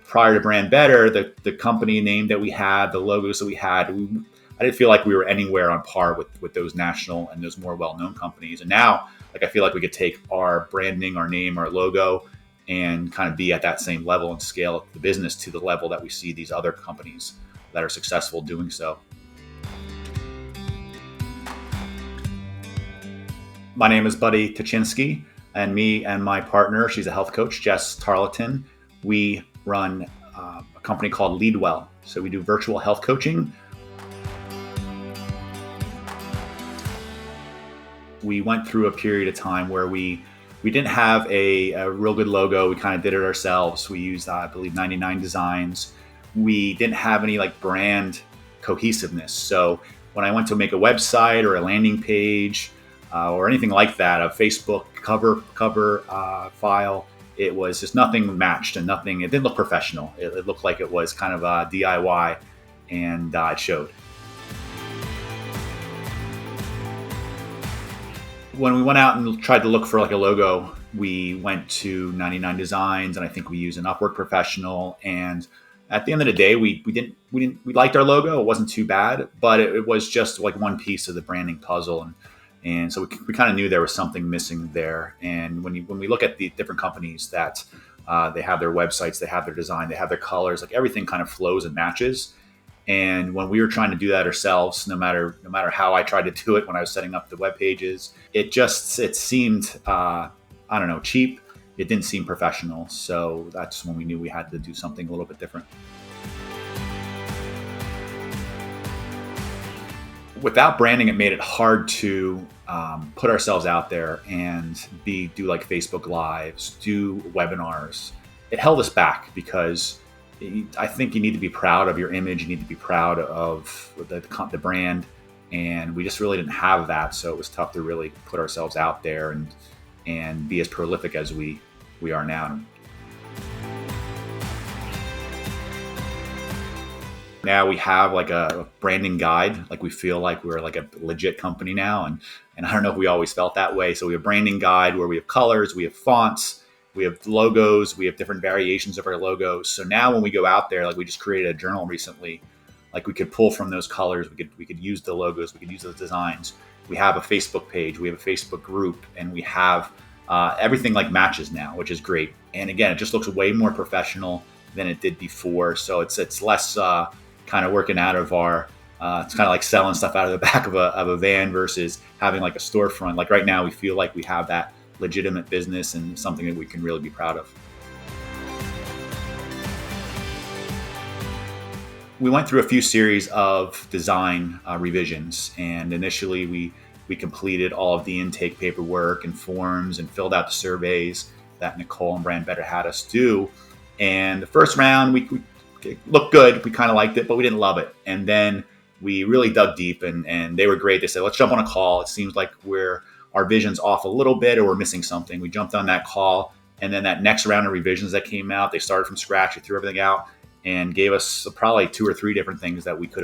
prior to Brand Better, the company name that we had, the logos that we had, I didn't feel like we were anywhere on par with those national and those more well-known companies. And now, like, I feel like we could take our branding, our name, our logo, and kind of be at that same level and scale the business to the level that we see these other companies that are successful doing so. My name is Buddy Touchinsky, and me and my partner, she's a health coach, Jess Tarleton, we run a company called Leadwell. So we do virtual health coaching. We went through a period of time where we didn't have a real good logo. We kind of did it ourselves. We used, I believe, 99 designs. We didn't have any like brand cohesiveness. So when I went to make a website or a landing page or anything like that, a Facebook cover file, it was just nothing matched and nothing. It didn't look professional. It looked like it was kind of a DIY, and it showed. When we went out and tried to look for like a logo, we went to 99 Designs, and I think we used an Upwork professional. And at the end of the day, we liked our logo. It wasn't too bad, but it was just like one piece of the branding puzzle. And so we kind of knew there was something missing there. And when we look at the different companies that they have their websites, they have their design, they have their colors, like everything kind of flows and matches. And when we were trying to do that ourselves, no matter how I tried to do it when I was setting up the web pages, it seemed, cheap. It didn't seem professional. So that's when we knew we had to do something a little bit different. Without branding, it made it hard to put ourselves out there and do like Facebook Lives, do webinars. It held us back because I think you need to be proud of your image. You need to be proud of the brand. And we just really didn't have that. So it was tough to really put ourselves out there and be as prolific as we are now. Now we have like a branding guide. Like we feel like we're like a legit company now. And I don't know if we always felt that way. So we have a branding guide where we have colors, we have fonts, we have logos, we have different variations of our logos. So now when we go out there, like we just created a journal recently, like we could pull from those colors, we could use the logos, we could use those designs. We have a Facebook page, we have a Facebook group, and we have everything like matches now, which is great. And again, it just looks way more professional than it did before. So it's less kind of working out of our, it's kind of like selling stuff out of the back of a van versus having like a storefront. Like right now, we feel like we have that legitimate business and something that we can really be proud of. We went through a few series of design revisions, and initially we completed all of the intake paperwork and forms and filled out the surveys that Nicole and Brand Better had us do. And the first round, we looked good. We kind of liked it, but we didn't love it. And then we really dug deep, and they were great. They said, let's jump on a call. It seems like our vision's off a little bit, or we're missing something. We jumped on that call, and then that next round of revisions that came out, they started from scratch. They threw everything out and gave us probably 2 or 3 different things that we could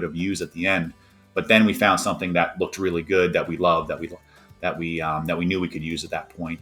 have used at the end. But then we found something that looked really good, that we loved, that we knew we could use at that point.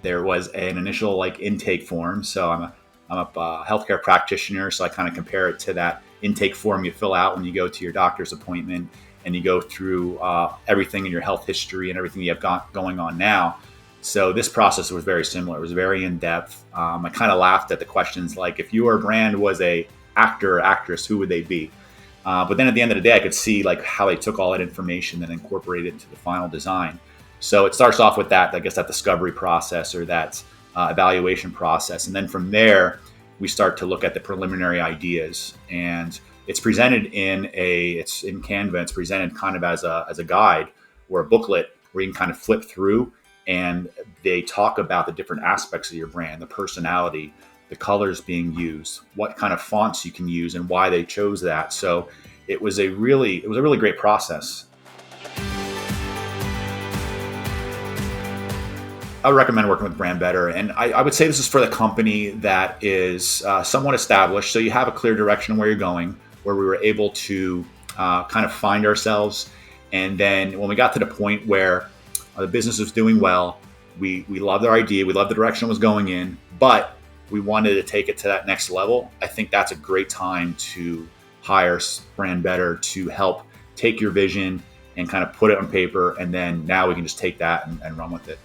There was an initial like intake form. So I'm a healthcare practitioner, so I kind of compare it to that intake form you fill out when you go to your doctor's appointment, and you go through everything in your health history and everything you have got going on now. So this process was very similar. It was very in-depth. I kind of laughed at the questions like, if your brand was a actor or actress, who would they be? But then at the end of the day, I could see like how they took all that information and incorporated it into the final design. So it starts off with that, I guess, that discovery process or that evaluation process. And then from there, we start to look at the preliminary ideas. And it's presented it's in Canva. It's presented kind of as a guide or a booklet where you can kind of flip through, and they talk about the different aspects of your brand, the personality, the colors being used, what kind of fonts you can use, and why they chose that. So it was a really great process. I would recommend working with Brand Better. And I would say this is for the company that is somewhat established. So you have a clear direction where you're going, where we were able to kind of find ourselves. And then when we got to the point where the business was doing well, we loved our idea, we loved the direction it was going in, but we wanted to take it to that next level. I think that's a great time to hire Brand Better to help take your vision and kind of put it on paper, and then now we can just take that and run with it.